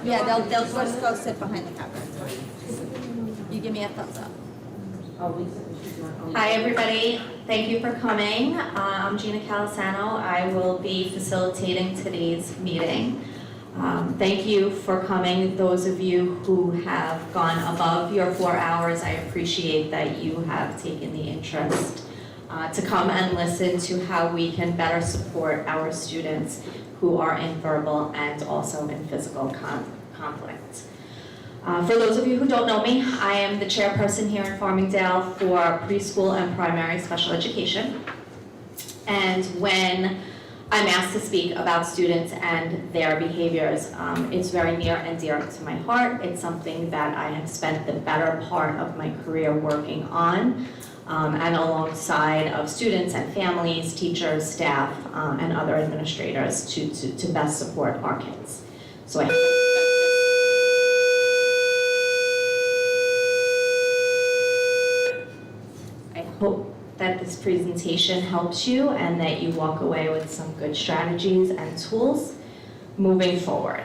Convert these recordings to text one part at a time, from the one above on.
Yeah, they'll just go sit behind the counter. You give me a thumbs up. Hi, everybody. Thank you for coming. I'm Gina Callesano. I will be facilitating today's meeting. Thank you for coming. Those of you who have gone above your 4 hours, I appreciate that you have taken the interest to come and listen to how we can better support our students who are in verbal and also in physical conflict. For those of you who don't know me, I am the chairperson here in Farmingdale for preschool and primary special education. And when I'm asked to speak about students and their behaviors, it's very near and dear to my heart. It's something that I have spent the better part of my career working on, and alongside of students and families, teachers, staff, and other administrators to best support our kids. So I hope that this presentation helps you and that you walk away with some good strategies and tools moving forward.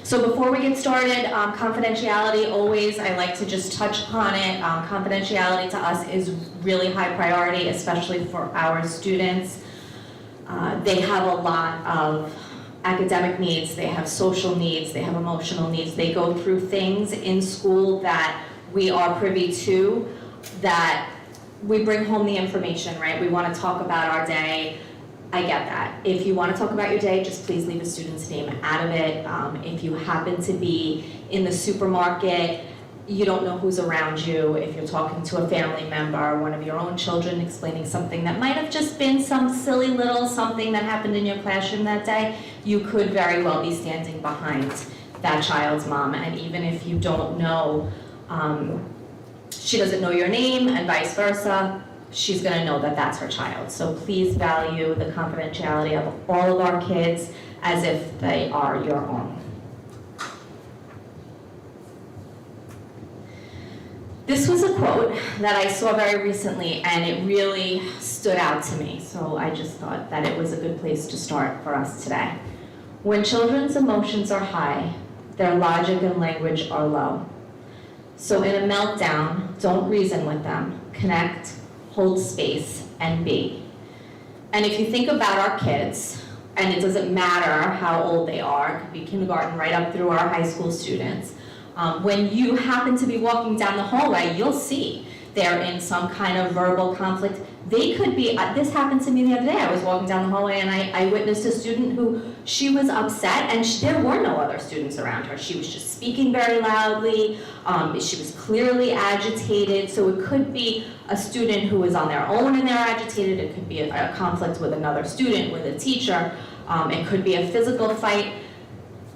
So before we get started, confidentiality, always, I like to just touch upon it. Confidentiality to us is really high priority, especially for our students. They have a lot of academic needs, they have social needs, they have emotional needs. They go through things in school that we are privy to, that we bring home the information, right? We want to talk about our day. I get that. If you want to talk about your day, just please leave a student's name out of it. If you happen to be in the supermarket, you don't know who's around you. If you're talking to a family member, one of your own children explaining something that might have just been some silly little something that happened in your classroom that day, you could very well be standing behind that child's mom. And even if you don't know, she doesn't know your name and vice versa, she's going to know that that's her child. So please value the confidentiality of all of our kids as if they are your own. This was a quote that I saw very recently, and it really stood out to me. So I just thought that it was a good place to start for us today. When children's emotions are high, their logic and language are low. So in a meltdown, don't reason with them. Connect, hold space, and be. And if you think about our kids, and it doesn't matter how old they are, it could be kindergarten right up through our high school students, when you happen to be walking down the hallway, you'll see they're in some kind of verbal conflict. They could be, this happened to me the other day. I was walking down the hallway and I witnessed a student who, she was upset and there were no other students around her. She was just speaking very loudly. She was clearly agitated. So it could be a student who is on their own and they're agitated. It could be a conflict with another student, with a teacher. It could be a physical fight.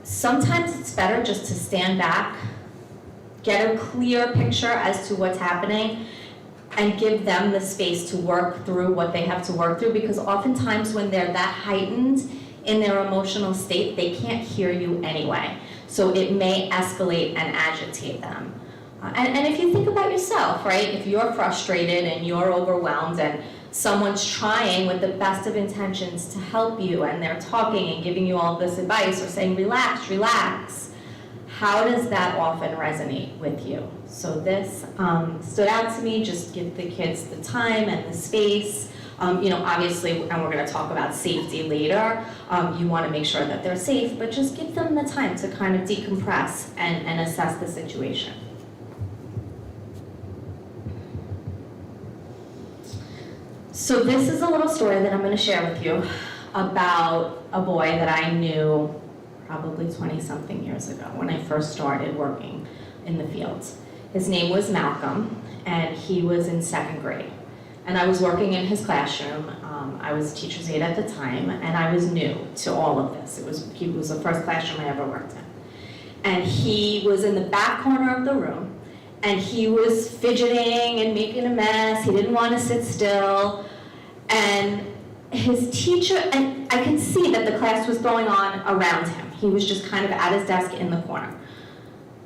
Sometimes it's better just to stand back, get a clear picture as to what's happening, and give them the space to work through what they have to work through, because oftentimes when they're that heightened in their emotional state, they can't hear you anyway. So it may escalate and agitate them. And if you think about yourself, right? If you're frustrated and you're overwhelmed and someone's trying with the best of intentions to help you and they're talking and giving you all this advice or saying, relax, relax, how does that often resonate with you? So this stood out to me. Just give the kids the time and the space. Obviously, and we're going to talk about safety later, you want to make sure that they're safe, but just give them the time to kind of decompress and assess the situation. So this is a little story that I'm going to share with you about a boy that I knew probably 20-something years ago when I first started working in the field. His name was Malcolm, and he was in 2nd grade. And I was working in his classroom. I was a teacher's aide at the time, and I was new to all of this. He was the first classroom I ever worked in. And he was in the back corner of the room, and he was fidgeting and making a mess. He didn't want to sit still. And his teacher, and I could see that the class was going on around him. He was just kind of at his desk in the corner.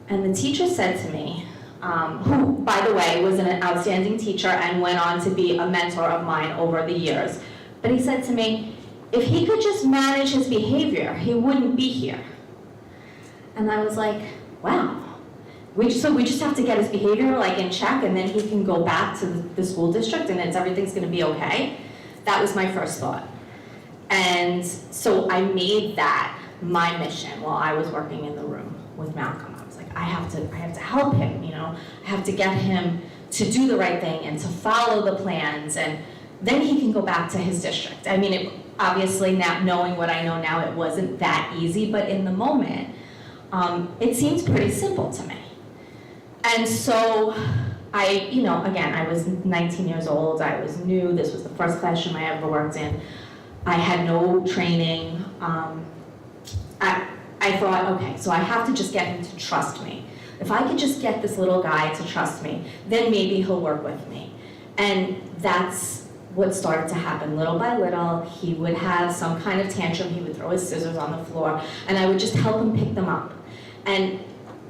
And the teacher said to me, who, by the way, was an outstanding teacher and went on to be a mentor of mine over the years. But he said to me, if he could just manage his behavior, he wouldn't be here. And I was like, wow. So we just have to get his behavior in check, and then he can go back to the school district and everything's gonna be okay? That was my first thought. And so I made that my mission while I was working in the room with Malcolm. I was like, I have to help him, I have to get him to do the right thing and to follow the plans, and then he can go back to his district. I mean, obviously, now knowing what I know now, it wasn't that easy, but in the moment, it seems pretty simple to me. And so again, I was 19 years old, I was new, this was the first classroom I ever worked in. I had no training. I thought, okay, so I have to just get him to trust me. If I could just get this little guy to trust me, then maybe he'll work with me. And that's what started to happen. Little by little, he would have some kind of tantrum, he would throw his scissors on the floor, and I would just help him pick them up. And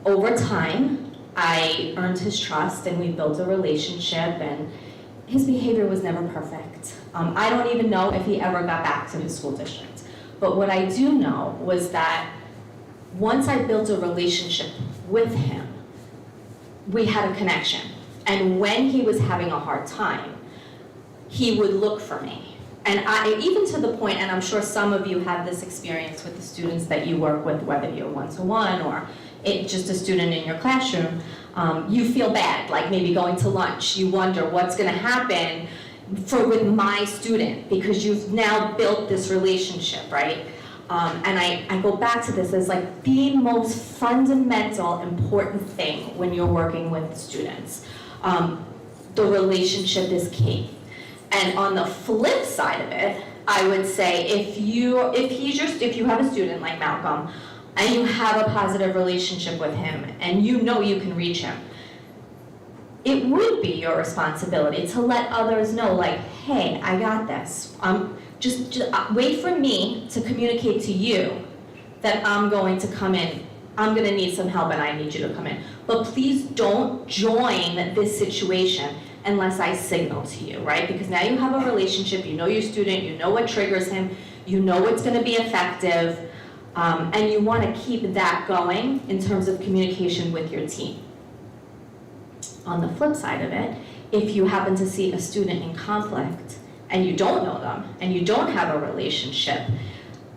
over time, I earned his trust, and we built a relationship, and his behavior was never perfect. I don't even know if he ever got back to his school district. But what I do know was that once I built a relationship with him, we had a connection. And when he was having a hard time, he would look for me. And even to the point, and I'm sure some of you have this experience with the students that you work with, whether you're one-to-one or just a student in your classroom, you feel bad, like maybe going to lunch. You wonder what's gonna happen with my student, because you've now built this relationship, right? And I go back to this as the most fundamental, important thing when you're working with students. The relationship is key. And on the flip side of it, I would say if you have a student like Malcolm, and you have a positive relationship with him, and you can reach him, it would be your responsibility to let others know, hey, I got this. Just wait for me to communicate to you that I'm going to come in. I'm going to need some help, and I need you to come in. But please don't join this situation unless I signal to you, right? Because now you have a relationship, you know your student, you know what triggers him, you know what's going to be effective, and you want to keep that going in terms of communication with your team. On the flip side of it, if you happen to see a student in conflict and you don't know them and you don't have a relationship,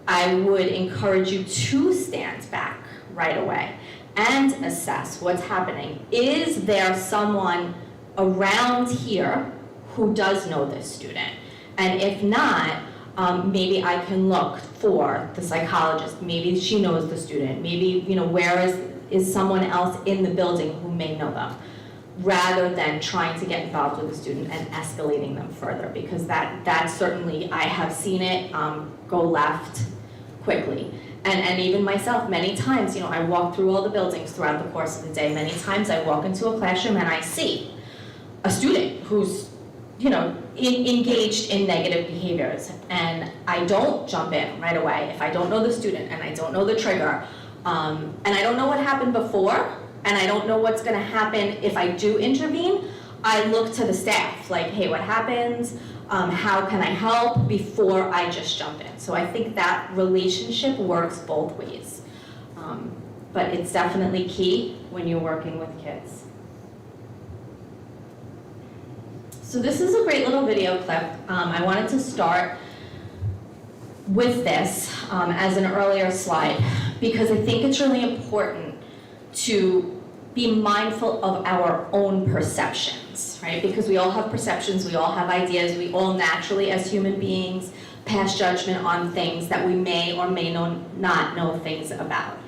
I would encourage you to stand back right away and assess what's happening. Is there someone around here who does know this student? And if not, maybe I can look for the psychologist. Maybe she knows the student. Maybe, where is someone else in the building who may know them, rather than trying to get involved with the student and escalating them further, because that certainly, I have seen it go left quickly. And even myself, many times, I walk through all the buildings throughout the course of the day. Many times I walk into a classroom and I see a student who's, engaged in negative behaviors. And I don't jump in right away if I don't know the student and I don't know the trigger. And I don't know what happened before, and I don't know what's gonna happen if I do intervene. I look to the staff, hey, what happens? How can I help, before I just jump in? So I think that relationship works both ways. But it's definitely key when you're working with kids. So this is a great little video clip. I wanted to start with this as an earlier slide, because I think it's really important to be mindful of our own perceptions, right? Because we all have perceptions, we all have ideas, we all naturally, as human beings, pass judgment on things that we may or may not know things about.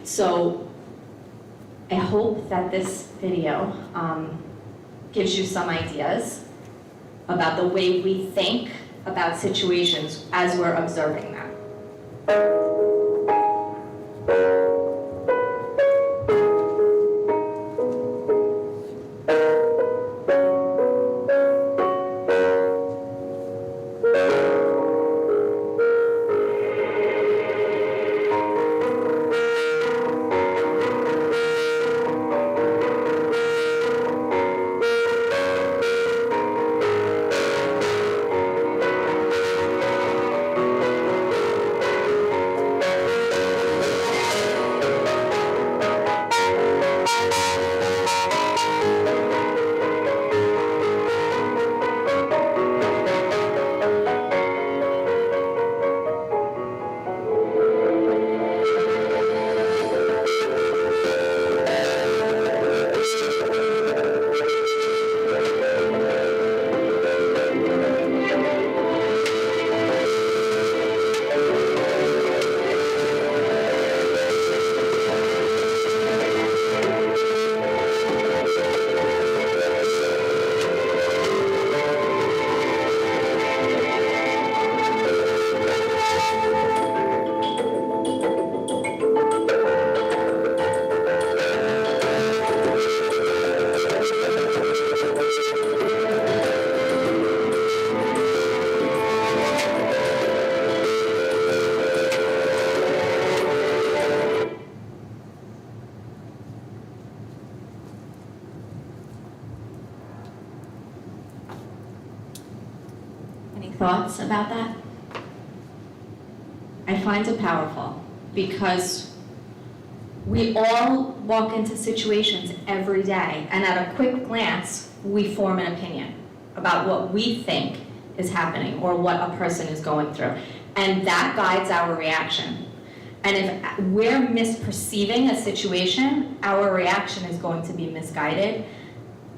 So I hope that this video gives you some ideas about the way we think about situations as we're observing them. Any thoughts about that? I find it powerful because we all walk into situations every day, and at a quick glance, we form an opinion about what we think is happening or what a person is going through. And that guides our reaction. And if we're misperceiving a situation, our reaction is going to be misguided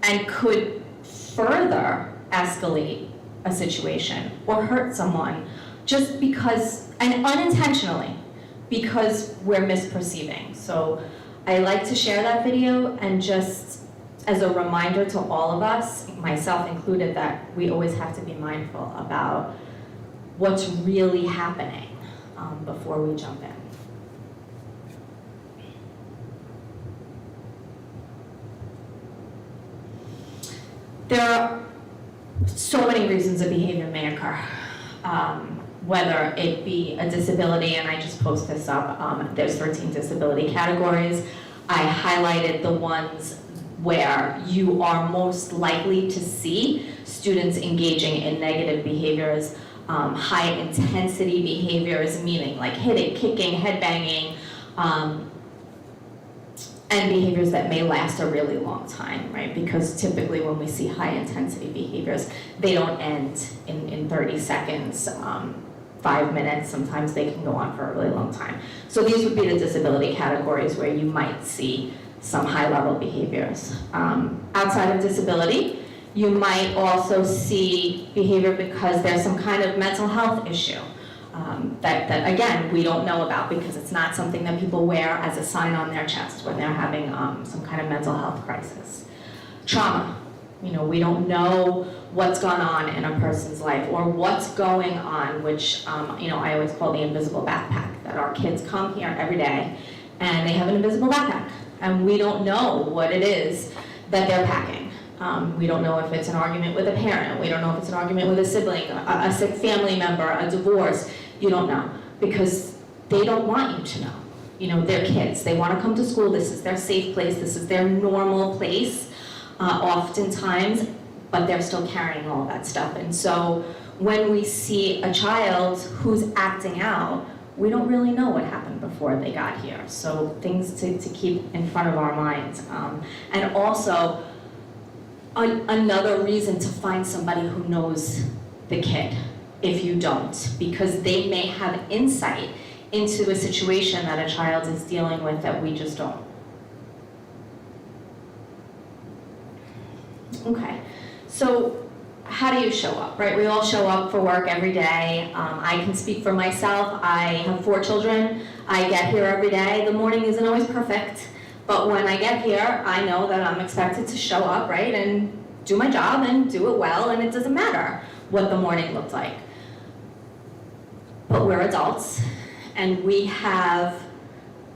and could further escalate a situation or hurt someone just because, and unintentionally, because we're misperceiving. So I like to share that video and just as a reminder to all of us, myself included, that we always have to be mindful about what's really happening before we jump in. There are so many reasons a behavior may occur, whether it be a disability, and I just post this up, there's 13 disability categories. I highlighted the ones where you are most likely to see students engaging in negative behaviors, high intensity behaviors, meaning like hitting, kicking, head banging, and behaviors that may last a really long time, right? Because typically when we see high intensity behaviors, they don't end in 30 seconds, 5 minutes, sometimes they can go on for a really long time. So these would be the disability categories where you might see some high level behaviors. Outside of disability, you might also see behavior because there's some kind of mental health issue that again, we don't know about because it's not something that people wear as a sign on their chest when they're having some kind of mental health crisis. Trauma, we don't know what's gone on in a person's life or what's going on, which I always call the invisible backpack, that our kids come here every day and they have an invisible backpack and we don't know what it is that they're packing. We don't know if it's an argument with a parent, we don't know if it's an argument with a sibling, a sick family member, a divorce. You don't know because they don't want you to know. They're kids, they want to come to school, this is their safe place, this is their normal place oftentimes, but they're still carrying all that stuff. And so when we see a child who's acting out, we don't really know what happened before they got here. So things to keep in front of our minds. And also, another reason to find somebody who knows the kid if you don't, because they may have insight into a situation that a child is dealing with that we just don't. Okay, so how do you show up, right? We all show up for work every day. I can speak for myself. I have 4 children. I get here every day. The morning isn't always perfect, but when I get here, I know that I'm expected to show up, right, and do my job and do it well, and it doesn't matter what the morning looked like. But we're adults, and we have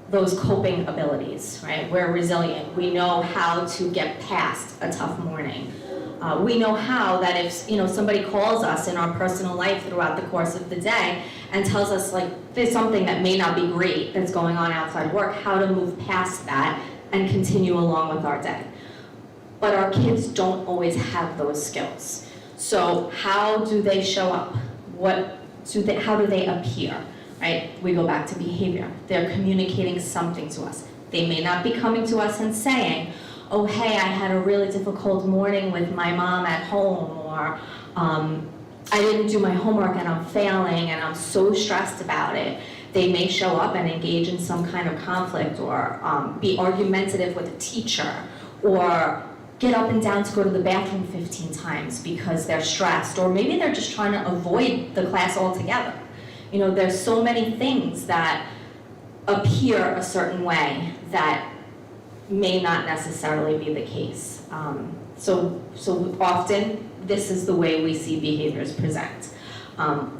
those coping abilities, right? We're resilient. We know how to get past a tough morning. We know how that if somebody calls us in our personal life throughout the course of the day and tells us there's something that may not be great that's going on outside work, how to move past that and continue along with our day. But our kids don't always have those skills. So how do they show up? How do they appear? Right? We go back to behavior. They're communicating something to us. They may not be coming to us and saying, oh, hey, I had a really difficult morning with my mom at home, or I didn't do my homework and I'm failing and I'm so stressed about it. They may show up and engage in some kind of conflict or be argumentative with a teacher or get up and down to go to the bathroom 15 times because they're stressed, or maybe they're just trying to avoid the class altogether. There's so many things that appear a certain way that may not necessarily be the case. So often, this is the way we see behaviors present.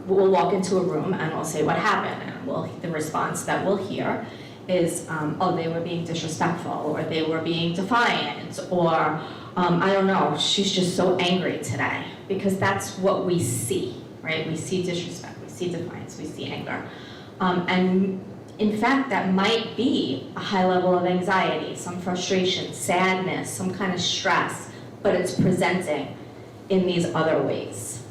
We'll walk into a room and we'll say what happened, and the response that we'll hear is, oh, they were being disrespectful, or they were being defiant, or I don't know, she's just so angry today, because that's what we see, right? We see disrespect, we see defiance, we see anger. And in fact, that might be a high level of anxiety, some frustration, sadness, some kind of stress, but it's presenting in these other ways.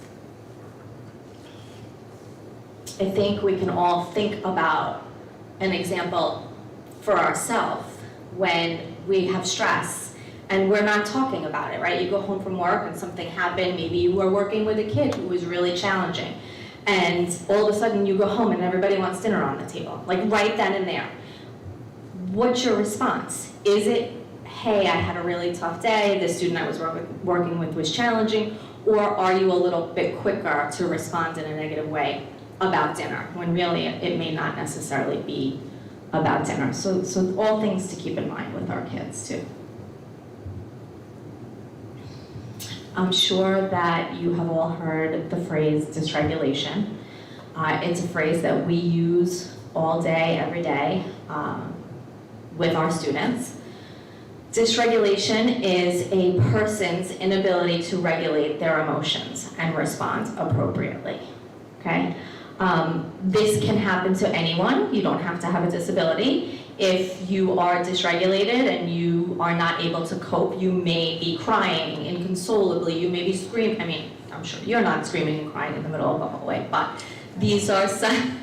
I think we can all think about an example for ourselves when we have stress and we're not talking about it, right? You go home from work and something happened, maybe you were working with a kid who was really challenging, and all of a sudden you go home and everybody wants dinner on the table, like right then and there. What's your response? Is it, hey, I had a really tough day, the student I was working with was challenging, or are you a little bit quicker to respond in a negative way about dinner, when really it may not necessarily be about dinner? So all things to keep in mind with our kids too. I'm sure that you have all heard the phrase dysregulation. It's a phrase that we use all day, every day with our students. Dysregulation is a person's inability to regulate their emotions and respond appropriately, okay? This can happen to anyone. You don't have to have a disability. If you are dysregulated and you are not able to cope, you may be crying inconsolably, you may be screaming. I mean, I'm sure you're not screaming and crying in the middle of a hallway, but these are some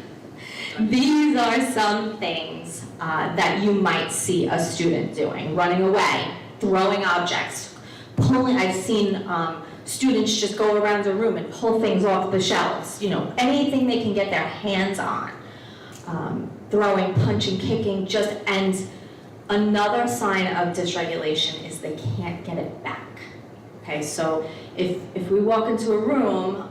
things that you might see a student doing: running away, throwing objects, pulling. I've seen students just go around the room and pull things off the shelves, anything they can get their hands on. Throwing, punching, kicking, and another sign of dysregulation is they can't get it back. Okay, so if we walk into a room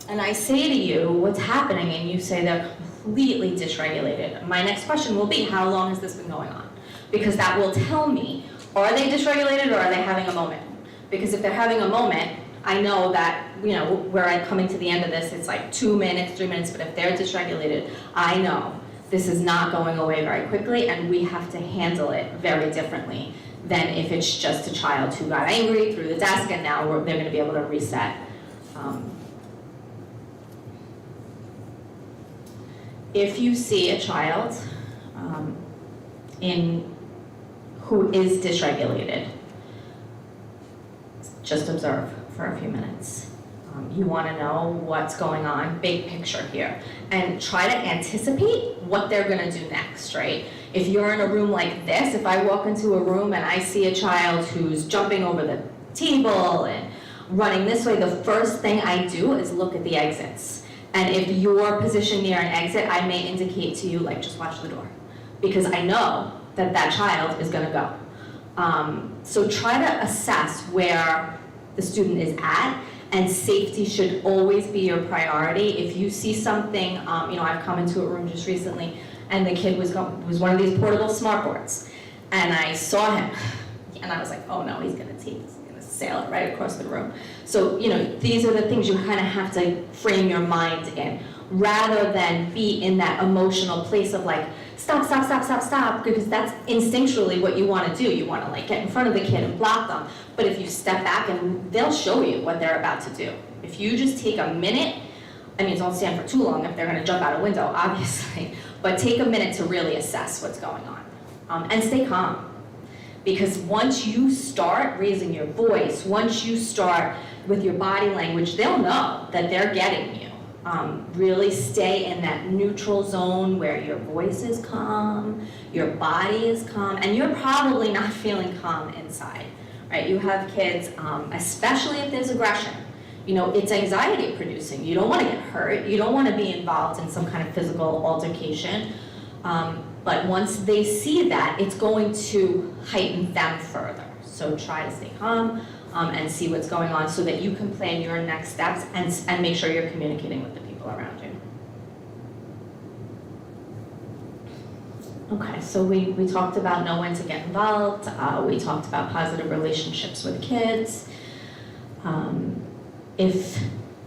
and I say to you, what's happening, and you say they're completely dysregulated, my next question will be, how long has this been going on? Because that will tell me, are they dysregulated or are they having a moment? Because if they're having a moment, I know that, where I'm coming to the end of this, it's like 2 minutes, 3 minutes, but if they're dysregulated, I know this is not going away very quickly, and we have to handle it very differently than if it's just a child who got angry, threw the desk, and now they're going to be able to reset. If you see a child who is dysregulated, just observe for a few minutes. You want to know what's going on, big picture here, and try to anticipate what they're going to do next, right? If you're in a room like this, if I walk into a room and I see a child who's jumping over the table and running this way, the first thing I do is look at the exits. And if you're positioned near an exit, I may indicate to you, like, just watch the door, because I know that that child is going to go. So try to assess where the student is at, and safety should always be your priority. If you see something, I've come into a room just recently, and the kid was one of these portable smartboards, and I saw him, and I was like, oh no, he's going to sail it right across the room. So, these are the things you kind of have to frame your mind in, rather than be in that emotional place of like, stop, because that's instinctually what you want to do. You want to get in front of the kid and block them. But if you step back, and they'll show you what they're about to do. If you just take a minute, don't stand for too long if they're going to jump out a window, obviously, but take a minute to really assess what's going on. And stay calm. Because once you start raising your voice, once you start with your body language, they'll know that they're getting you. Really stay in that neutral zone where your voice is calm, your body is calm, and you're probably not feeling calm inside, right? You have kids, especially if there's aggression, it's anxiety producing. You don't want to get hurt. You don't want to be involved in some kind of physical altercation. But once they see that, it's going to heighten them further. So try to stay calm and see what's going on so that you can plan your next steps and make sure you're communicating with the people around you. Okay, so we talked about know when to get involved. We talked about positive relationships with kids. If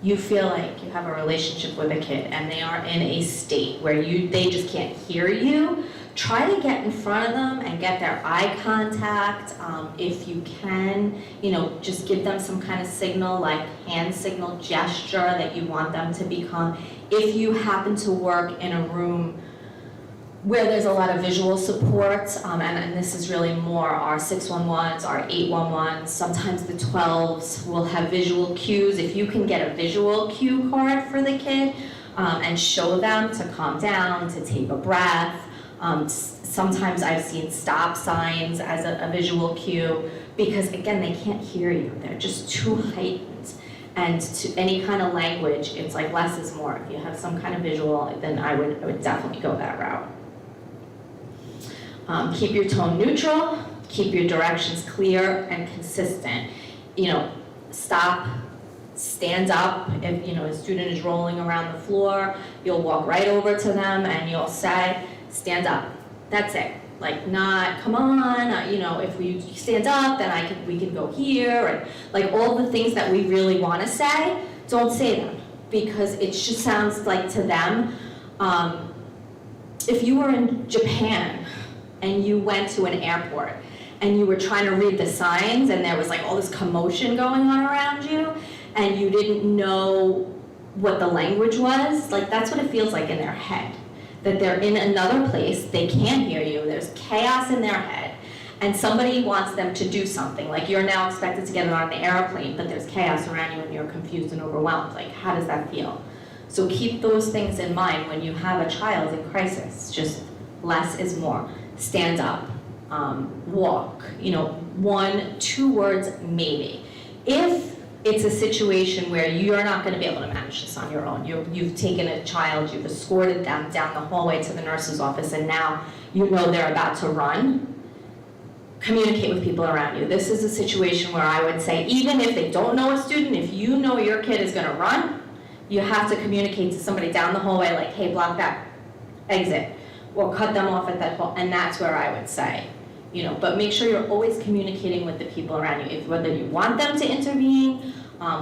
you feel like you have a relationship with a kid and they are in a state where they just can't hear you, try to get in front of them and get their eye contact. If you can, just give them some kind of signal, like hand signal gesture that you want them to be calm. If you happen to work in a room where there's a lot of visual support, and this is really more our 611s, our 811s, sometimes the 12s will have visual cues. If you can get a visual cue card for the kid, and show them to calm down, to take a breath. Sometimes I've seen stop signs as a visual cue because, again, they can't hear you. They're just too heightened. And to any kind of language, it's like less is more. If you have some kind of visual, then I would definitely go that route. Keep your tone neutral, keep your directions clear and consistent. Stop, stand up. If a student is rolling around the floor, you'll walk right over to them and you'll say, stand up. That's it. Like, not, come on, if we stand up, then we can go here, and like all the things that we really want to say, don't say them, because it just sounds like to them, if you were in Japan and you went to an airport and you were trying to read the signs and there was like all this commotion going on around you and you didn't know what the language was, like that's what it feels like in their head. That they're in another place, they can't hear you, there's chaos in their head, and somebody wants them to do something, like you're now expected to get on the airplane, but there's chaos around you and you're confused and overwhelmed. Like, how does that feel? So keep those things in mind when you have a child in crisis. Just less is more. Stand up, walk, 1, 2 words maybe. If it's a situation where you're not going to be able to manage this on your own. You've taken a child, you've escorted them down the hallway to the nurse's office, and now they're about to run. Communicate with people around you. This is a situation where I would say, even if they don't know a student, if you know your kid is going to run, you have to communicate to somebody down the hallway, like, hey, block that exit, or cut them off at that hall, and that's where I would say, but make sure you're always communicating with the people around you, whether you want them to intervene,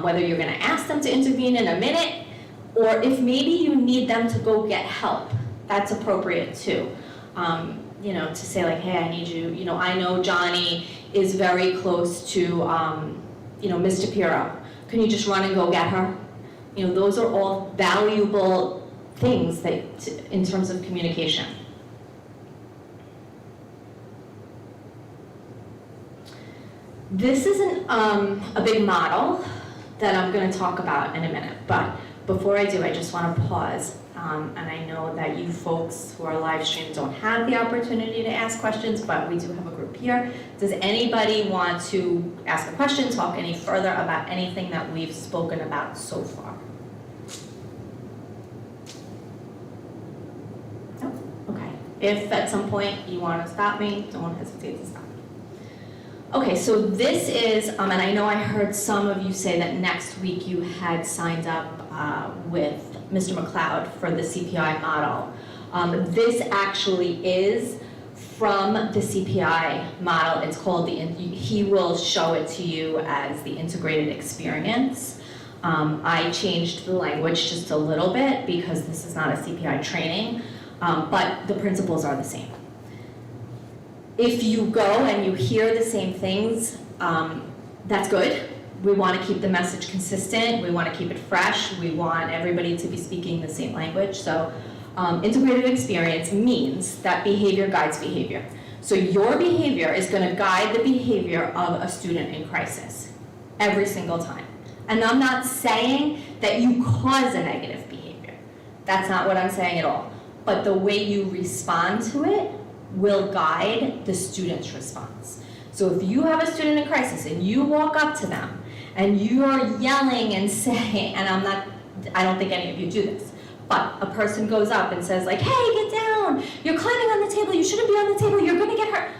whether you're going to ask them to intervene in a minute, or if maybe you need them to go get help, that's appropriate too. To say like, hey, I need you, I know Johnny is very close to, Mr. Pirro. Can you just run and go get her? Those are all valuable things in terms of communication. This isn't a big model that I'm going to talk about in a minute, but before I do, I just want to pause. And I know that you folks who are live streaming don't have the opportunity to ask questions, but we do have a group here. Does anybody want to ask a question, talk any further about anything that we've spoken about so far? No? Okay. If at some point you want to stop me, don't hesitate to stop. Okay, so this is, and I know I heard some of you say that next week you had signed up with Mr. McLeod for the CPI model. This actually is from the CPI model. It's called he will show it to you as the integrated experience. I changed the language just a little bit because this is not a CPI training, but the principles are the same. If you go and you hear the same things, that's good. We want to keep the message consistent. We want to keep it fresh. We want everybody to be speaking the same language. So integrated experience means that behavior guides behavior. So your behavior is going to guide the behavior of a student in crisis every single time. And I'm not saying that you cause a negative behavior. That's not what I'm saying at all. But the way you respond to it will guide the student's response. So if you have a student in crisis and you walk up to them and you are yelling and saying, and I don't think any of you do this, but a person goes up and says like, hey, get down, you're climbing on the table, you shouldn't be on the table, you're gonna get hurt.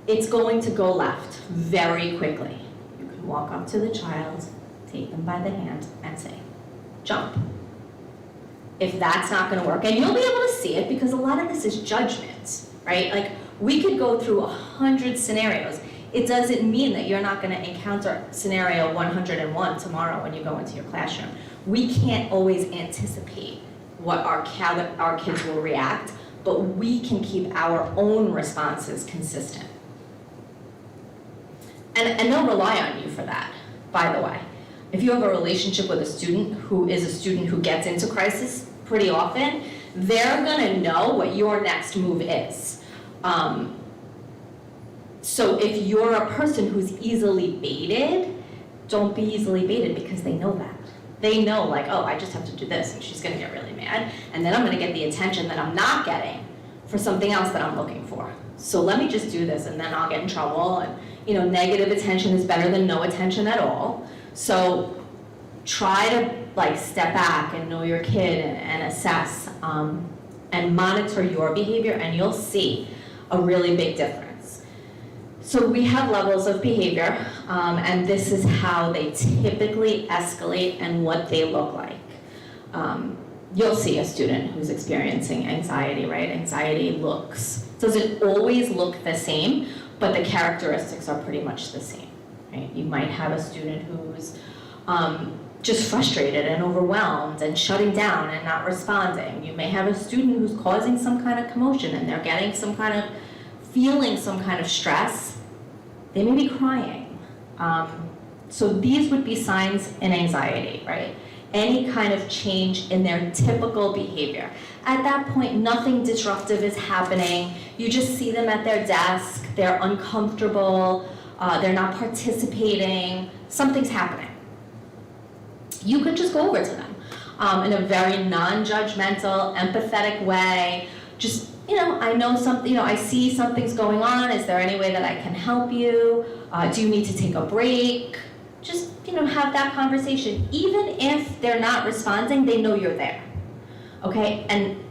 It's going to go left very quickly. You can walk up to the child, take them by the hand and say, jump. If that's not going to work, and you'll be able to see it because a lot of this is judgment, right? Like, we could go through 100 scenarios. It doesn't mean that you're not going to encounter scenario 101 tomorrow when you go into your classroom. We can't always anticipate how our kids will react, but we can keep our own responses consistent. And they'll rely on you for that, by the way. If you have a relationship with a student who gets into crisis pretty often, they're gonna know what your next move is. So if you're a person who's easily baited, don't be easily baited because they know that. They know, like, oh, I just have to do this and she's gonna get really mad, and then I'm gonna get the attention that I'm not getting for something else that I'm looking for. So let me just do this and then I'll get in trouble. And negative attention is better than no attention at all. So try to like step back and know your kid and assess and monitor your behavior, and you'll see a really big difference. So we have levels of behavior, and this is how they typically escalate and what they look like. You'll see a student who's experiencing anxiety, right? Anxiety doesn't always look the same, but the characteristics are pretty much the same, right? You might have a student who's just frustrated and overwhelmed and shutting down and not responding. You may have a student who's causing some kind of commotion and they're getting feeling some kind of stress. They may be crying. So these would be signs in anxiety, right? Any kind of change in their typical behavior. At that point, nothing disruptive is happening. You just see them at their desk, they're uncomfortable, they're not participating, something's happening. You could just go over to them in a very non-judgmental, empathetic way. Just, I know something, I see something's going on. Is there any way that I can help you? Do you need to take a break? Just, have that conversation. Even if they're not responding, they know you're there, okay? And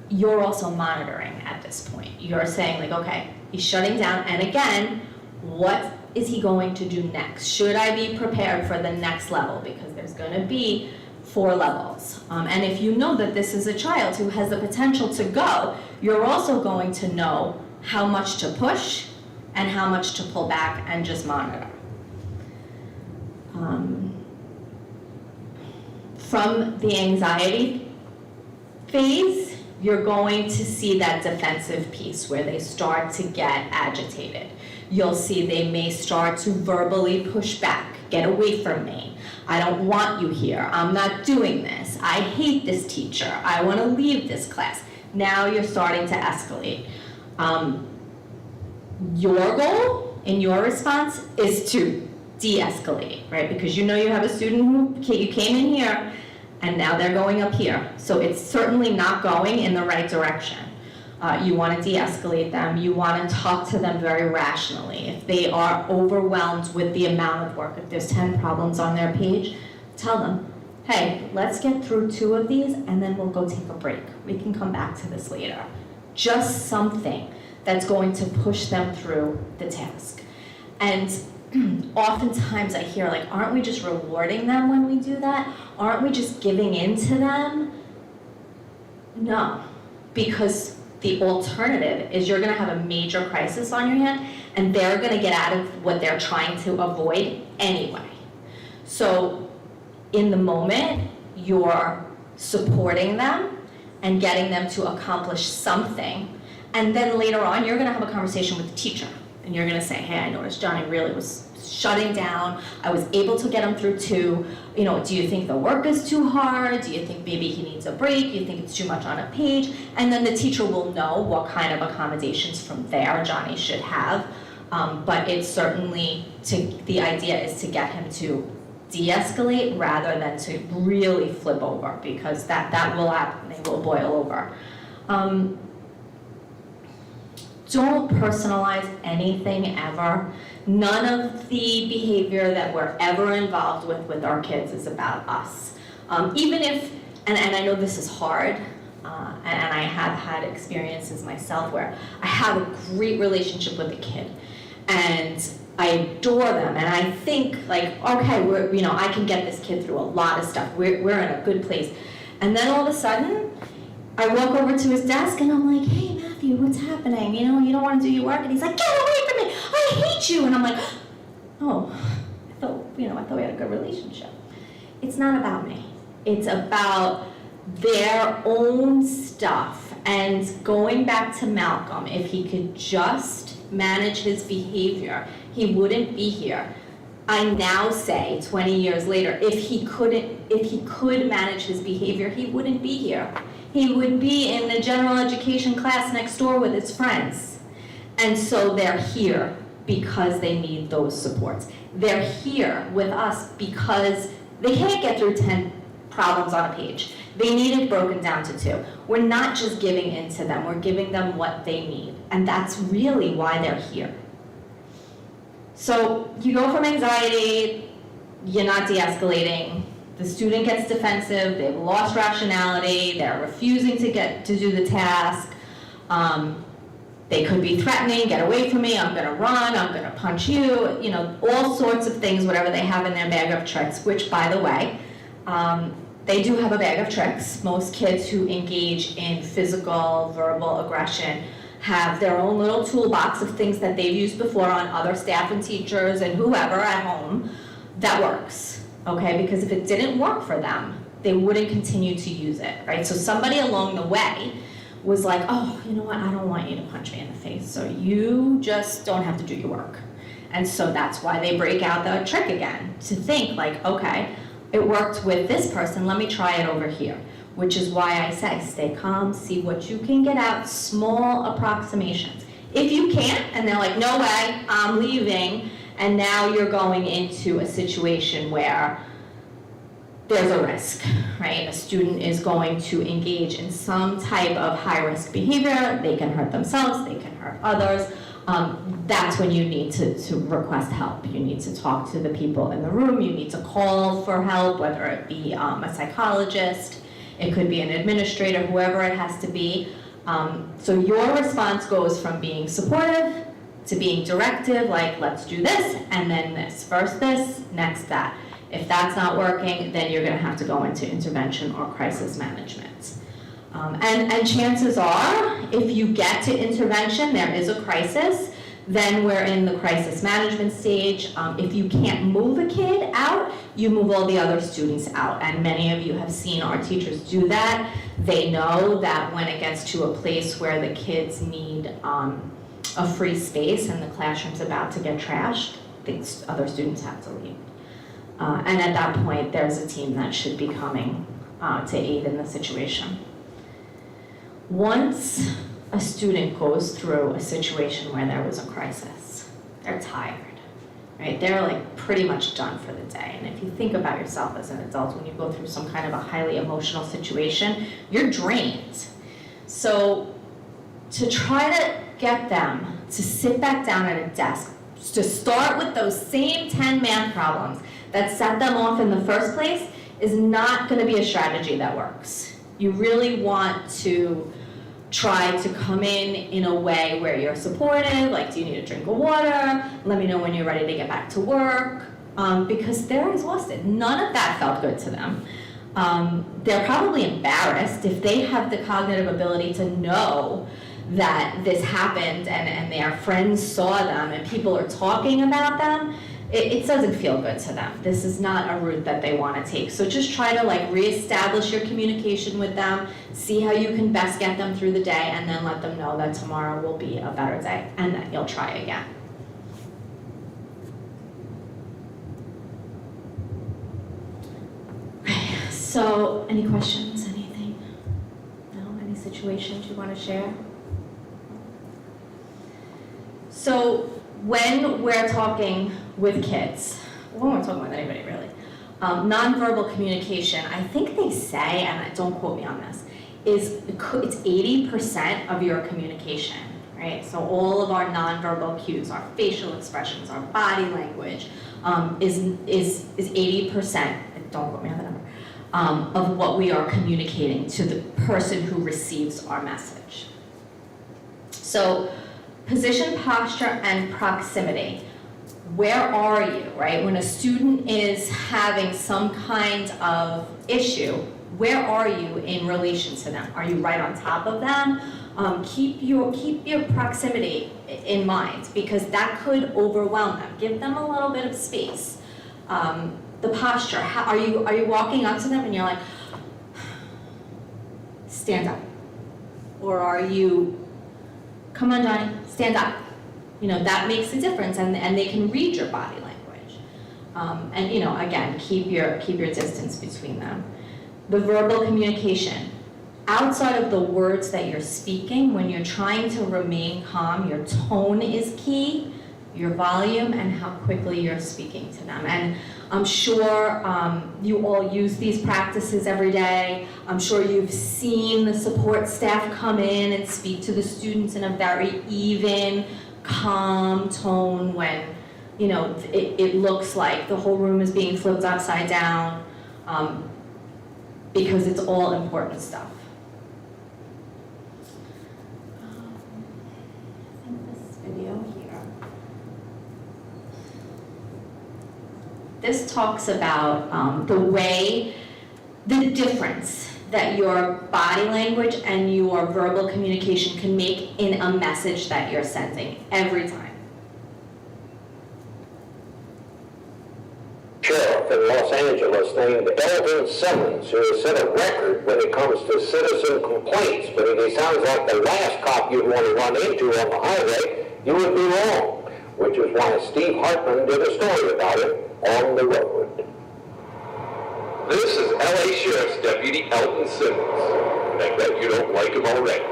you're also monitoring at this point. You're saying like, okay, he's shutting down, and again, what is he going to do next? Should I be prepared for the next level? Because there's gonna be 4 levels. And if you know that this is a child who has the potential to go, you're also going to know how much to push and how much to pull back and just monitor. From the anxiety phase, you're going to see that defensive piece where they start to get agitated. You'll see they may start to verbally push back. Get away from me. I don't want you here. I'm not doing this. I hate this teacher. I want to leave this class. Now you're starting to escalate. Your goal in your response is to de-escalate, right? Because you have a student who you came in here and now they're going up here. So it's certainly not going in the right direction. You want to de-escalate them. You want to talk to them very rationally. If they are overwhelmed with the amount of work, if there's 10 problems on their page, tell them, hey, let's get through 2 of these and then we'll go take a break. We can come back to this later. Just something that's going to push them through the task. And oftentimes I hear like, aren't we just rewarding them when we do that? Aren't we just giving in to them? No, because the alternative is you're gonna have a major crisis on your hand and they're gonna get out of what they're trying to avoid anyway. So in the moment, you're supporting them and getting them to accomplish something. And then later on, you're gonna have a conversation with the teacher. And you're gonna say, hey, I noticed Johnny really was shutting down. I was able to get him through 2. Do you think the work is too hard? Do you think maybe he needs a break? Do you think it's too much on a page? And then the teacher will know what kind of accommodations from there Johnny should have. But it's certainly, the idea is to get him to de-escalate rather than to really flip over, because that will happen, they will boil over. Don't personalize anything ever. None of the behavior that we're ever involved with our kids is about us. Even if, and I know this is hard, and I have had experiences myself where I have a great relationship with a kid, and I adore them, and I think like, okay, I can get this kid through a lot of stuff. We're in a good place. And then all of a sudden, I walk over to his desk and I'm like, hey, Matthew, what's happening? You don't want to do your work? And he's like, get away from me, I hate you. And I'm like, oh, I thought we had a good relationship. It's not about me. It's about their own stuff. And going back to Malcolm, if he could just manage his behavior, he wouldn't be here. I now say, 20 years later, if he could manage his behavior, he wouldn't be here. He would be in the general education class next door with his friends. And so they're here because they need those supports. They're here with us because They can't get through 10 problems on a page. They need it broken down to 2. We're not just giving in to them, we're giving them what they need. And that's really why they're here. So you go from anxiety, you're not de-escalating, the student gets defensive, they've lost rationality, they're refusing to do the task. They could be threatening, get away from me, I'm gonna run, I'm gonna punch you, all sorts of things, whatever they have in their bag of tricks, which, by the way, they do have a bag of tricks. Most kids who engage in physical, verbal aggression have their own little toolbox of things that they've used before on other staff and teachers and whoever at home that works, okay? Because if it didn't work for them, they wouldn't continue to use it, right? So somebody along the way was like, oh, you know what, I don't want you to punch me in the face, so you just don't have to do your work. And so that's why they break out the trick again, to think like, okay, it worked with this person, let me try it over here. Which is why I say, stay calm, see what you can get out, small approximations. If you can't, and they're like, no way, I'm leaving, and now you're going into a situation where there's a risk, right? A student is going to engage in some type of high-risk behavior. They can hurt themselves, they can hurt others. That's when you need to request help. You need to talk to the people in the room. You need to call for help, whether it be a psychologist, it could be an administrator, whoever it has to be. So your response goes from being supportive to being directive, like let's do this, and then this. First this, next that. If that's not working, then you're gonna have to go into intervention or crisis management. And chances are, if you get to intervention, there is a crisis, then we're in the crisis management stage. If you can't move a kid out, you move all the other students out. And many of you have seen our teachers do that. They know that when it gets to a place where the kids need a free space and the classroom's about to get trashed, the other students have to leave. And at that point, there's a team that should be coming to aid in the situation. Once a student goes through a situation where there was a crisis, they're tired, right? They're like pretty much done for the day. And if you think about yourself as an adult, when you go through some kind of a highly emotional situation, you're drained. So to try to get them to sit back down at a desk, to start with those same 10 math problems that set them off in the first place is not gonna be a strategy that works. You really want to try to come in a way where you're supportive, like, do you need a drink of water? Let me know when you're ready to get back to work, because they're exhausted. None of that felt good to them. They're probably embarrassed if they have the cognitive ability to know that this happened and their friends saw them and people are talking about them. It doesn't feel good to them. This is not a route that they want to take. So just try to like reestablish your communication with them, see how you can best get them through the day, and then let them know that tomorrow will be a better day and that you'll try again. Okay, so any questions, anything? No, any situations you want to share? So when we're talking with kids, when we're talking with anybody really, nonverbal communication, I think they say, and don't quote me on this, it's 80% of your communication, right? So all of our nonverbal cues, our facial expressions, our body language, is 80%, don't quote me on the number, of what we are communicating to the person who receives our message. So position, posture, and proximity. Where are you, right? When a student is having some kind of issue, where are you in relation to them? Are you right on top of them? Keep your proximity in mind, because that could overwhelm them. Give them a little bit of space. The posture, are you walking up to them and you're like, stand up? Or are you, come on, Johnny, stand up? You know, that makes a difference, and they can read your body language. And you know, again, keep your distance between them. The verbal communication. Outside of the words that you're speaking, when you're trying to remain calm, your tone is key, your volume, and how quickly you're speaking to them. And I'm sure you all use these practices every day. I'm sure you've seen the support staff come in and speak to the students in a very even, calm tone when, you know, it looks like the whole room is being flipped upside down, because it's all important stuff. I think this video here. This talks about the difference that your body language and your verbal communication can make in a message that you're sending every time. Sheriff in Los Angeles named Elvin Simmons, who has set a record when it comes to citizen complaints. But if he sounds like the last cop you'd want to run into on the highway, you would be wrong, which is why Steve Hartman did a story about it on the road. This is LA Sheriff's Deputy Elton Simmons. And I bet you don't like him already.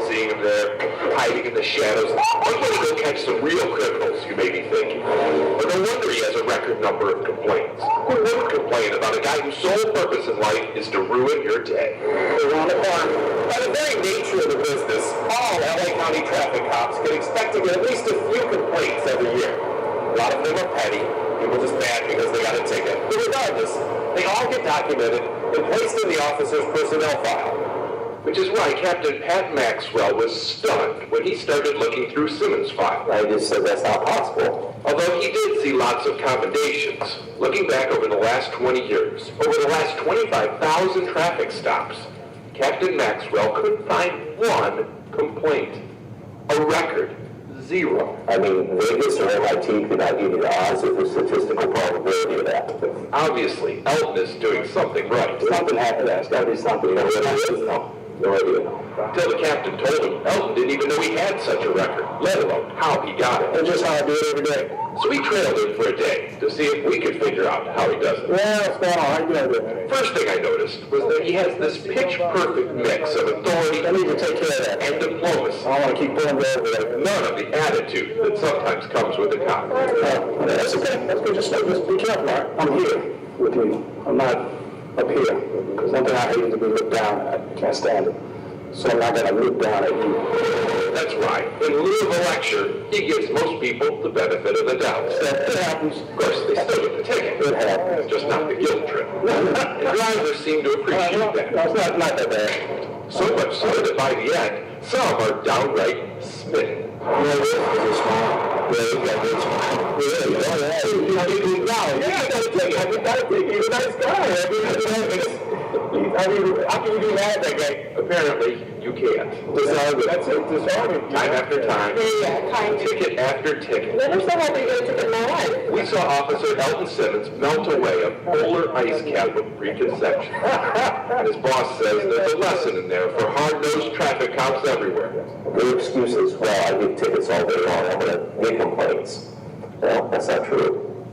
Seeing him there, hiding in the shadows. Why can't he go catch some real criminals, you may be thinking. But no wonder he has a record number of complaints. Who wouldn't complain about a guy whose sole purpose in life is to ruin your day? Around the corner. By the very nature of the business, all LA County traffic cops can expect to get at least a few complaints every year. A lot of them are petty. People just mad because they got a ticket. But regardless, they all get documented and placed in the officer's personnel file. Which is why Captain Pat Maxwell was stunned when he started looking through Simmons' file. I just said that's not possible. Although he did see lots of commendations, looking back over the last 20 years, over the last 25,000 traffic stops, Captain Maxwell couldn't find one complaint. A record. Zero. I mean, Vegas or MIT could not give you the odds of the statistical probability of that. Obviously, Elton is doing something right. Something happened. There's got to be something. No idea. Until the captain told him, Elton didn't even know he had such a record, let alone how he got it. And just how I do it every day. So we trailed him for a day to see if we could figure out how he does it. Well, what's going on? How you doing it? First thing I noticed was that he has this pitch-perfect mix of authority I need to take care of that. and diplomacy. I don't want to keep pulling you over there. None of the attitude that sometimes comes with a cop. That's okay. That's good. Just be careful, all right? I'm here with you. I'm not up here. Because one thing I hate is to be looked down at. I can't stand it. So I'm not going to look down at you. That's right. In lieu of a lecture, he gives most people the benefit of the doubt. It happens. Of course, they still get the ticket. It happens. Just not the guilt trip. And drivers seem to appreciate that. No, it's not that bad. So much so that by the end, some are downright smitten. Yeah, this is a smile. Yeah, you got this smile. Yeah, you got to take it. You got to take it. He's a nice guy. How can you be mad at that guy? Apparently, you can't. Disarm it. That's it. Disarm it. Time after time. Yeah. Ticket after ticket. Never saw how they get a ticket in my life. We saw Officer Elton Simmons melt away a polar ice cap of preconception. And his boss says there's a lesson in there for hard-nosed traffic cops everywhere. No excuses. Well, I get tickets all day long. I'm going to make complaints. Well, that's not true.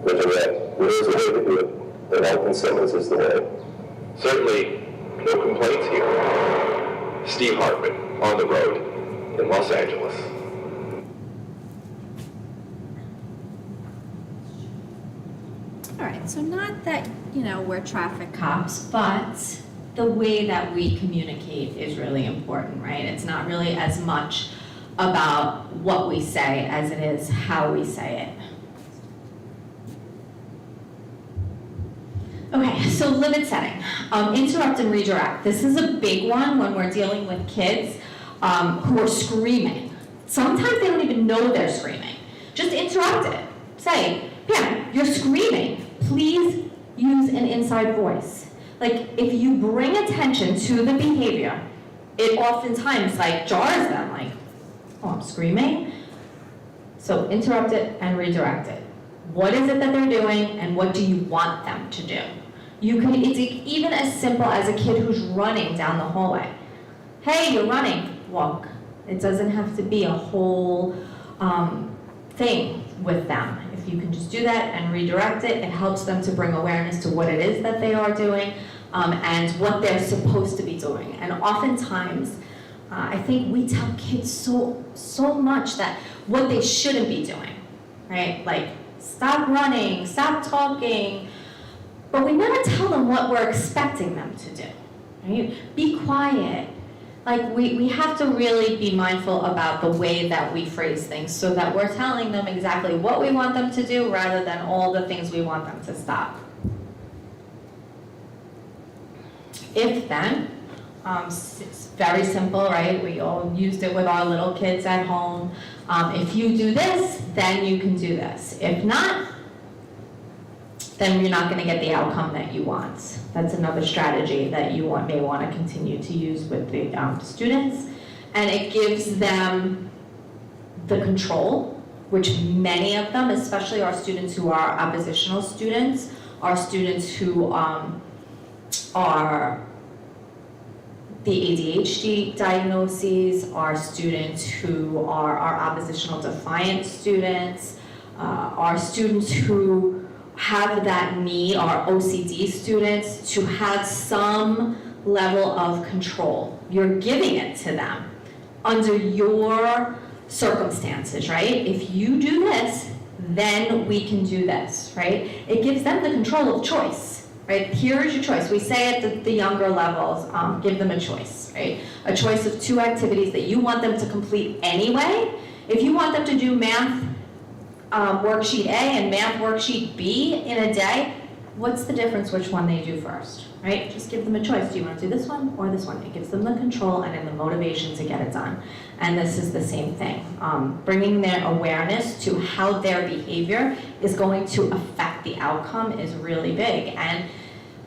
There's a way. There is a way to do it. And Elton Simmons is the way. Certainly, no complaints here. Steve Hartman, on the road in Los Angeles. All right, so not that, you know, we're traffic cops. But the way that we communicate is really important, right? It's not really as much about what we say as it is how we say it. Okay, so limit setting. Interrupt and redirect. This is a big one when we're dealing with kids who are screaming. Sometimes they don't even know they're screaming. Just interrupt it. Say, Pam, you're screaming. Please use an inside voice. Like, if you bring attention to the behavior, it oftentimes like jars them, like, oh, I'm screaming. So interrupt it and redirect it. What is it that they're doing and what do you want them to do? It's even as simple as a kid who's running down the hallway. Hey, you're running, walk. It doesn't have to be a whole thing with them. If you can just do that and redirect it, it helps them to bring awareness to what it is that they are doing and what they're supposed to be doing. And oftentimes, I think we tell kids so much that what they shouldn't be doing, right? Like, stop running, stop talking, but we never tell them what we're expecting them to do, right? Be quiet. Like, we have to really be mindful about the way that we phrase things so that we're telling them exactly what we want them to do rather than all the things we want them to stop. If then, it's very simple, right? We all used it with our little kids at home. If you do this, then you can do this. If not, then you're not going to get the outcome that you want. That's another strategy that you may want to continue to use with the students. And it gives them the control, which many of them, especially our students who are oppositional students, are students who are the ADHD diagnoses, are students who are our oppositional defiant students, are students who have that need, are OCD students, to have some level of control. You're giving it to them under your circumstances, right? If you do this, then we can do this, right? It gives them the control of choice, right? Here is your choice. We say at the younger levels, give them a choice, right? A choice of 2 activities that you want them to complete anyway. If you want them to do math worksheet A and math worksheet B in a day, what's the difference which one they do first, right? Just give them a choice. Do you want to do this one or this one? It gives them the control and then the motivation to get it done. And this is the same thing. Bringing their awareness to how their behavior is going to affect the outcome is really big. And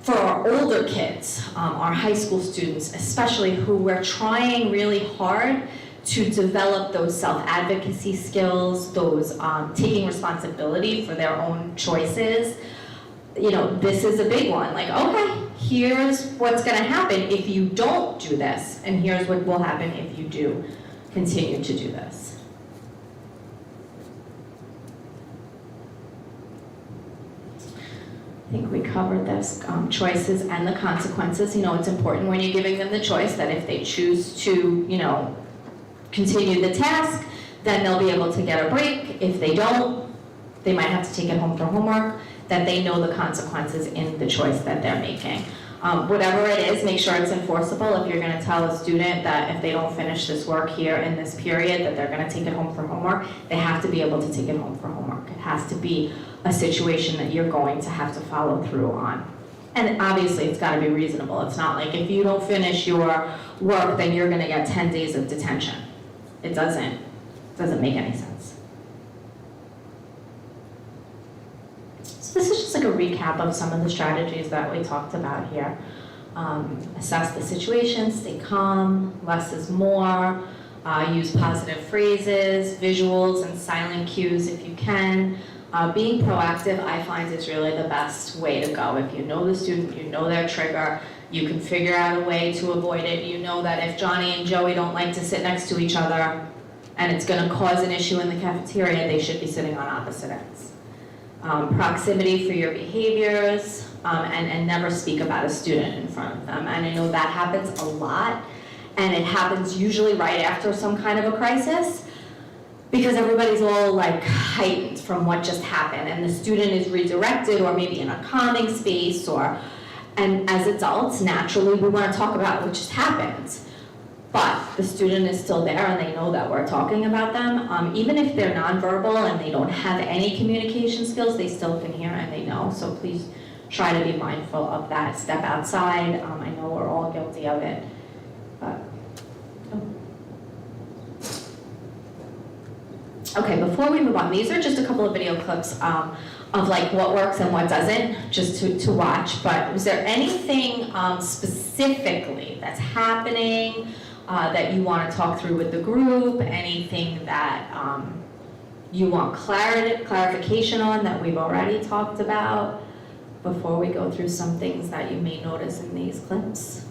for our older kids, our high school students, especially, who we're trying really hard to develop those self-advocacy skills, those taking responsibility for their own choices. You know, this is a big one. Like, okay, here's what's gonna happen if you don't do this, and here's what will happen if you do continue to do this. I think we covered this, choices and the consequences. You know, it's important when you're giving them the choice that if they choose to, you know, continue the task, then they'll be able to get a break. If they don't, they might have to take it home for homework, that they know the consequences in the choice that they're making. Whatever it is, make sure it's enforceable. If you're gonna tell a student that if they don't finish this work here in this period, that they're gonna take it home for homework, they have to be able to take it home for homework. It has to be a situation that you're going to have to follow through on. And obviously, it's gotta be reasonable. It's not like if you don't finish your work, then you're gonna get 10 days of detention. It doesn't make any sense. So this is just like a recap of some of the strategies that we talked about here. Assess the situation, stay calm, less is more, use positive phrases, visuals, and silent cues if you can. Being proactive, I find, is really the best way to go. If you know the student, you know their trigger, you can figure out a way to avoid it. You know that if Johnny and Joey don't like to sit next to each other and it's gonna cause an issue in the cafeteria, they should be sitting on opposite ends. Proximity for your behaviors, and never speak about a student in front of them. And I know that happens a lot, and it happens usually right after some kind of a crisis, because everybody's all like heightened from what just happened, and the student is redirected or maybe in a calming space, and as adults, naturally, we want to talk about what just happened. But the student is still there and they know that we're talking about them. Even if they're nonverbal and they don't have any communication skills, they still can hear and they know. So please try to be mindful of that. Step outside. I know we're all guilty of it. Okay, before we move on, these are just a couple of video clips of like what works and what doesn't, just to watch. But was there anything specifically that's happening that you want to talk through with the group? Anything that you want clarification on that we've already talked about before we go through some things that you may notice in these clips?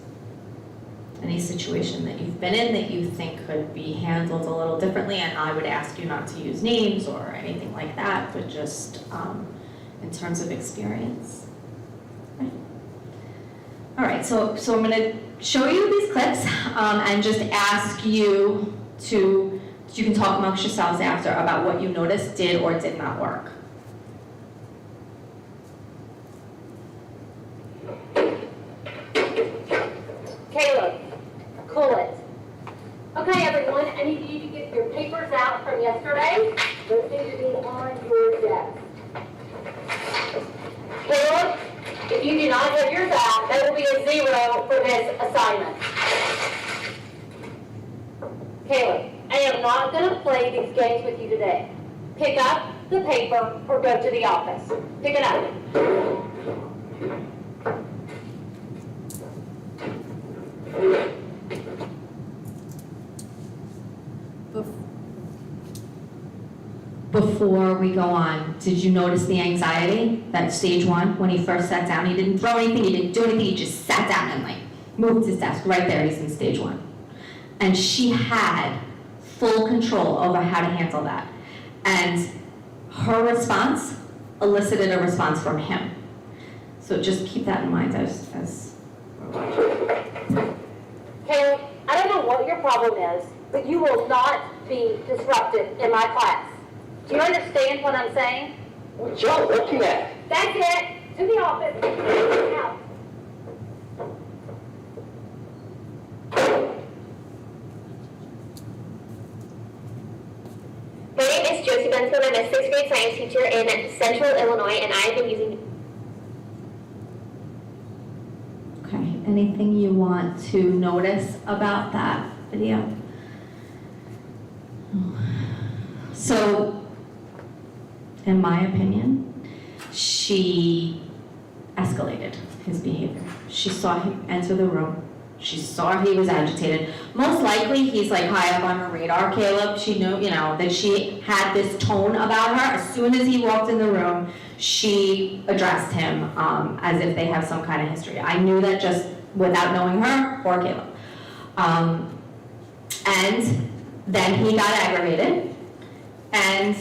Any situation that you've been in that you think could be handled a little differently? And I would ask you not to use names or anything like that, but just in terms of experience. Right. All right, so I'm gonna show you these clips and just ask you you can talk amongst yourselves after about what you noticed did or did not work. Caleb, cool it. Okay, everyone, I need you to get your papers out from yesterday. Those need to be on your desk. Caleb, if you do not have yours out, that will be a 0 for this assignment. Caleb, I am not going to play these games with you today. Pick up the paper or go to the office. Pick it up. Before we go on, did you notice the anxiety? That stage 1, when he first sat down, he didn't throw anything, he didn't do anything, he just sat down and like moved his desk right there. He's in stage 1. And she had full control over how to handle that. And her response elicited a response from him. So just keep that in mind as Caleb, I don't know what your problem is, but you will not be disruptive in my class. Do you understand what I'm saying? What y'all looking at? That's it. To the office. Now. My name is Josie Benson. I'm a 6th grade science teacher in Central Illinois, and I've been using... Okay, anything you want to notice about that video? So, in my opinion, she escalated his behavior. She saw him enter the room. She saw he was agitated. Most likely, he's like high up on her radar, Caleb. She knew, that she had this tone about her. As soon as he walked in the room, she addressed him as if they have some kind of history. I knew that just without knowing her or Caleb. And then he got aggravated, and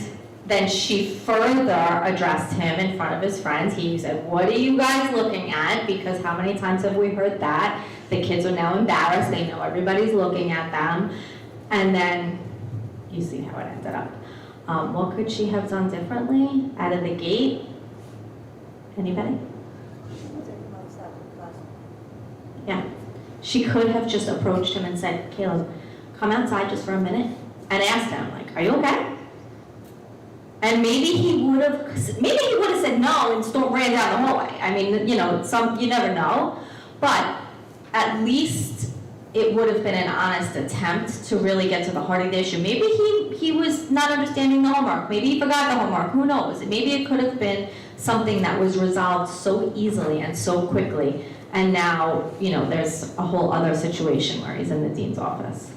then she further addressed him in front of his friends. He said, "What are you guys looking at?" Because how many times have we heard that? The kids are now embarrassed. They know everybody's looking at them. And then you see how it ended up. What could she have done differently out of the gate? Anybody? Yeah. She could have just approached him and said, "Caleb, come outside just for a minute," and asked him, like, "Are you okay?" And maybe he would have said no and still ran down the hallway. I mean, you never know. But at least it would have been an honest attempt to really get to the heart of the issue. Maybe he was not understanding the homework. Maybe he forgot the homework. Who knows? Maybe it could have been something that was resolved so easily and so quickly. And now, there's a whole other situation where he's in the dean's office.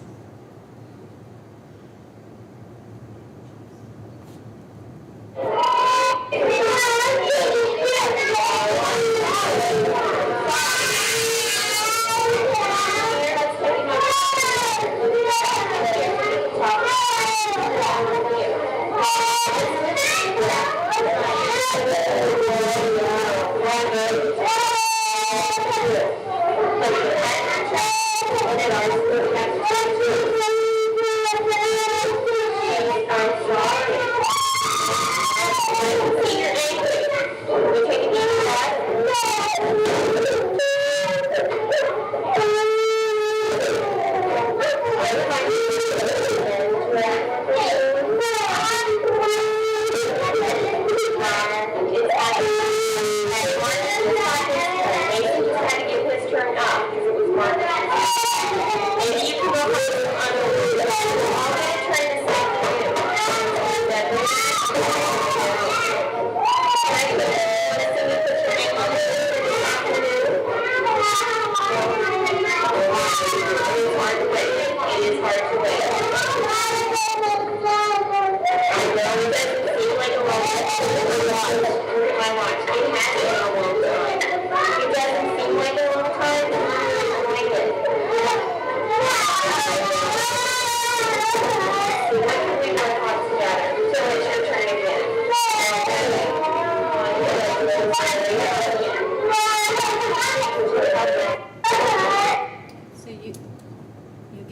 So you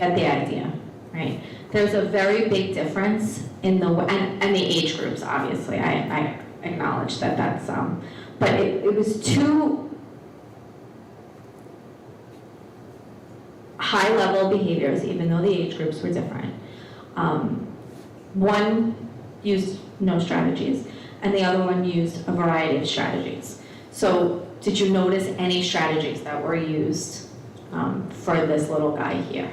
Get the idea, right? There's a very big difference in and the age groups, obviously. I acknowledge that that's, but it was too, high-level behaviors, even though the age groups were different. One used no strategies, and the other one used a variety of strategies. So did you notice any strategies that were used for this little guy here?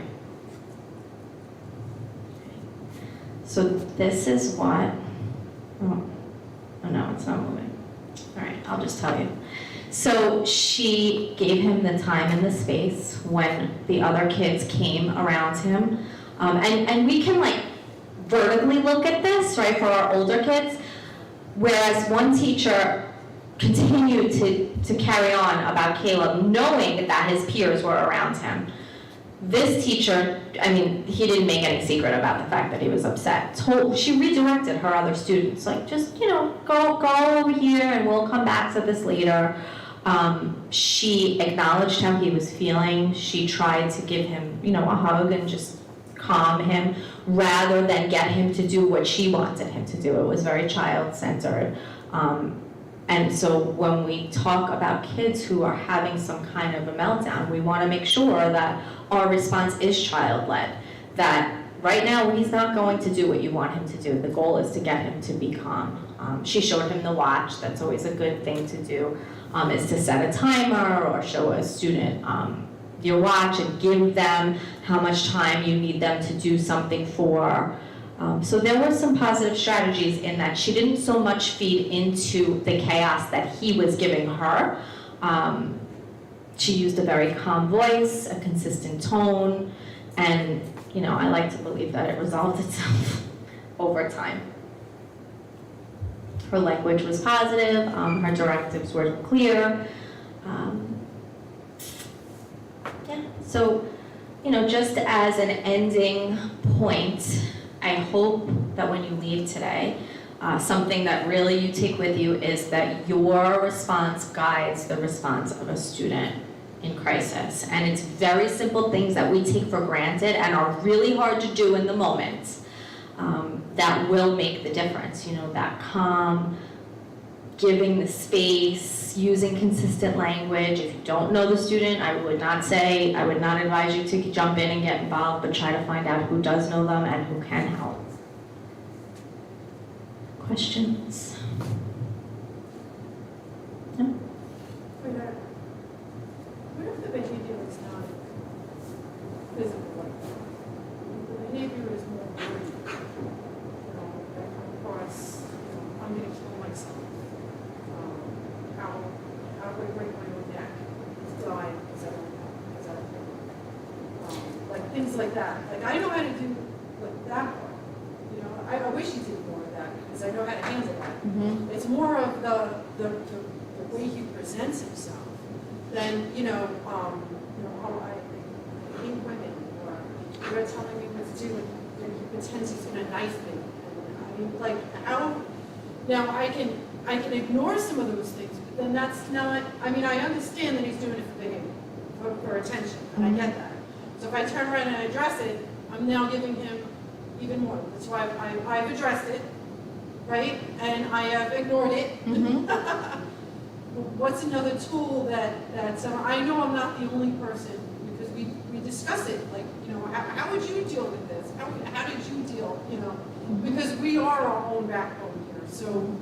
So this is what, oh no, it's not moving. All right, I'll just tell you. So she gave him the time and the space when the other kids came around him. And we can like vertically look at this, right, for our older kids, whereas one teacher continued to carry on about Caleb, knowing that his peers were around him. This teacher, I mean, he didn't make any secret about the fact that he was upset. She redirected her other students, like, just, go over here and we'll come back to this later. She acknowledged how he was feeling. She tried to give him, a hug and just calm him rather than get him to do what she wanted him to do. It was very child-centered. And so when we talk about kids who are having some kind of a meltdown, we want to make sure that our response is child-led, that right now he's not going to do what you want him to do. The goal is to get him to be calm. She showed him the watch. That's always a good thing to do, is to set a timer or show a student your watch and give them how much time you need them to do something for. So there were some positive strategies in that. She didn't so much feed into the chaos that he was giving her. She used a very calm voice, a consistent tone, and I like to believe that it resolved itself over time. Her language was positive, her directives were clear. So, just as an ending point, I hope that when you leave today, something that really you take with you is that your response guides the response of a student in crisis. And it's very simple things that we take for granted and are really hard to do in the moment that will make the difference. That calm, giving the space, using consistent language. If you don't know the student, I would not advise you to jump in and get involved, but try to find out who does know them and who can help. Questions? No? What if the behavior is not physical? The behavior is more wordy. That comes across, I'm going to kill myself. How do I break my own neck? Die because I don't know. Like things like that. Like I know how to do like that part. I wish he did more of that because I know how to handle that. Mm-hmm. It's more of the way he presents himself than oh, I hate women, or you're telling me what to do, and he pretends he's gonna knife me. And I mean, like how? Now I can ignore some of those things, but then that's not. I mean, I understand that he's doing it for behavior, for attention, and I get that. So if I turn around and address it, I'm now giving him even more. That's why I've addressed it, right? And I have ignored it. Mm-hmm. What's another tool that I know I'm not the only person, because we discuss it, like, how would you deal with this? How did you deal, because we are our own backbone here. So,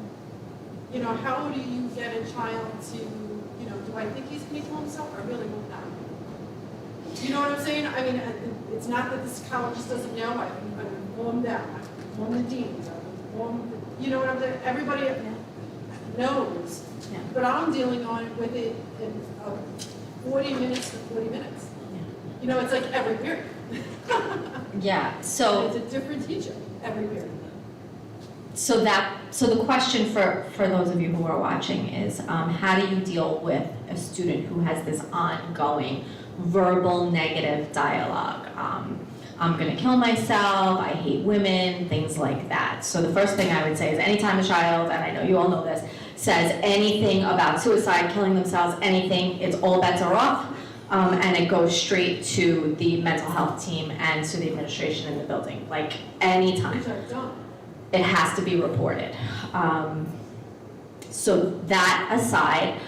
how do you get a child to, do I think he's going to kill himself? I really hope not. You know what I'm saying? I mean, it's not that this psychologist doesn't know. I've informed them. I've informed the deans. I've informed, what I'm saying? Everybody knows. Yeah. But I'm dealing with it in 40 minutes to 40 minutes. Yeah. It's like every period. Yeah. So it's a different teacher every period. So the question for those of you who are watching is, how do you deal with a student who has this ongoing verbal negative dialogue? I'm gonna kill myself, I hate women, things like that. So the first thing I would say is anytime a child, and I know you all know this, says anything about suicide, killing themselves, anything, it's all bets are off, and it goes straight to the mental health team and to the administration in the building, like anytime. Which I've done. It has to be reported. So that aside,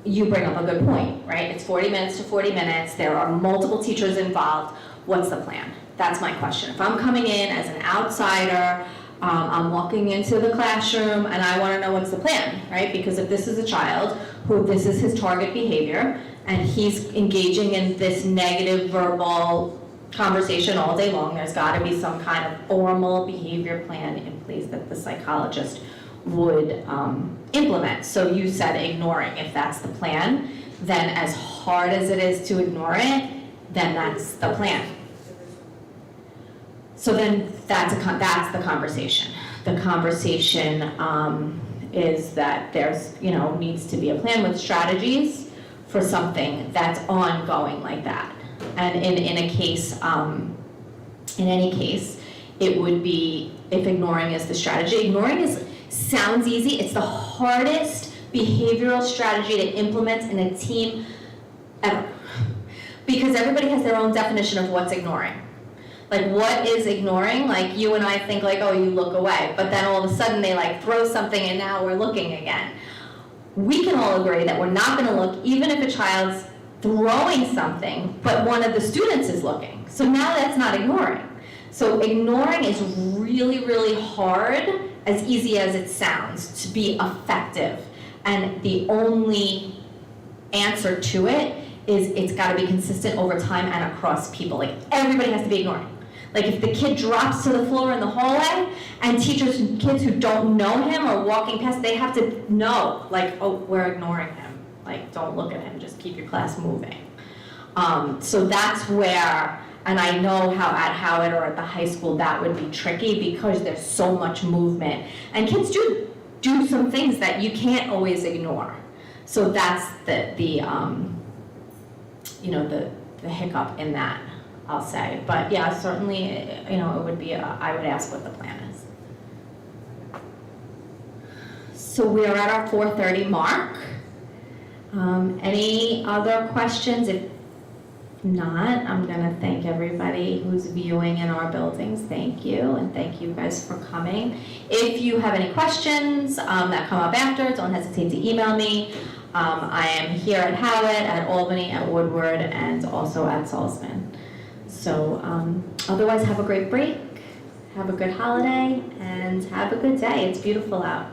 you bring up a good point, right? It's 40 minutes to 40 minutes. There are multiple teachers involved. What's the plan? That's my question. If I'm coming in as an outsider, I'm walking into the classroom and I want to know what's the plan, right? Because if this is a child who this is his target behavior and he's engaging in this negative verbal conversation all day long, there's got to be some kind of formal behavior plan in place that the psychologist would implement. So you said ignoring. If that's the plan, then as hard as it is to ignore it, then that's the plan. So then that's the conversation. The conversation is that there's, needs to be a plan with strategies for something that's ongoing like that. And in any case, it would be if ignoring is the strategy. Ignoring sounds easy. It's the hardest behavioral strategy to implement in a team ever. Because everybody has their own definition of what's ignoring. Like, what is ignoring? Like, you and I think like, oh, you look away. But then all of a sudden they like throw something and now we're looking again. We can all agree that we're not gonna look even if a child's throwing something, but one of the students is looking. So now that's not ignoring. So ignoring is really, really hard, as easy as it sounds, to be effective. And the only answer to it is it's gotta be consistent over time and across people. Like, everybody has to be ignoring. Like, if the kid drops to the floor in the hallway and teachers and kids who don't know him are walking past, they have to know, like, oh, we're ignoring him. Like, don't look at him, just keep your class moving. So that's where, and I know how at Howard or at the high school that would be tricky because there's so much movement. And kids do some things that you can't always ignore. So that's the hiccup in that, I'll say. But yeah, certainly, it would be, I would ask what the plan is. So we are at our 4:30 mark. Any other questions? If not, I'm gonna thank everybody who's viewing in our buildings. Thank you, and thank you guys for coming. If you have any questions that come up after, don't hesitate to email me. I am here at Howard, at Albany, at Woodward, and also at Salzman. So otherwise, have a great break, have a good holiday, and have a good day. It's beautiful out.